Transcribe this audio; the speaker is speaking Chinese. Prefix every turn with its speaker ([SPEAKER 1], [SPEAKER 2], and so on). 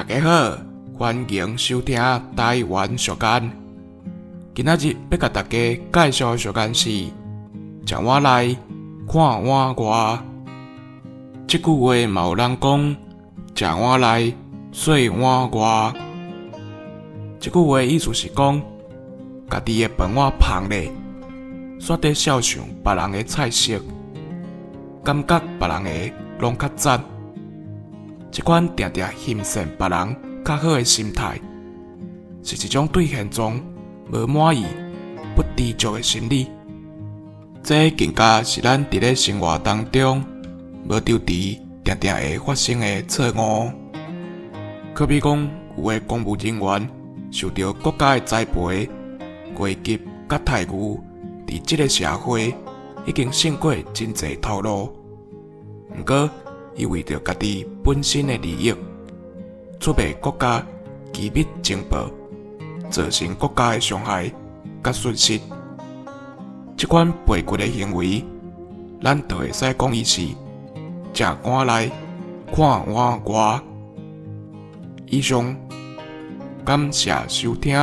[SPEAKER 1] 家好，欢迎收听台湾俗谚。今仔日要甲大家介绍的俗谚是“食碗内，看碗外”。这句话嘛有人讲“食碗内，洗碗外”。这句话意思是讲，家己的饭碗芳咧，煞在孝想别人的菜色，感觉别人的拢较赞。这款常常欣赏别人较好的心态，是一种对现状无满意、不知足的心理。这更加是咱伫咧生活当中无周知，常常会发生的错误。可比讲，有的公务人员受到国家的栽培，阶级甲待遇伫这个社会已经胜过真济头路，不过伊为着家己本身的利益，出卖国家、机密情报，造成国家的伤害甲损失。这款背骨的行为，咱就会使讲伊是食碗内，看碗外。以上，感谢收听。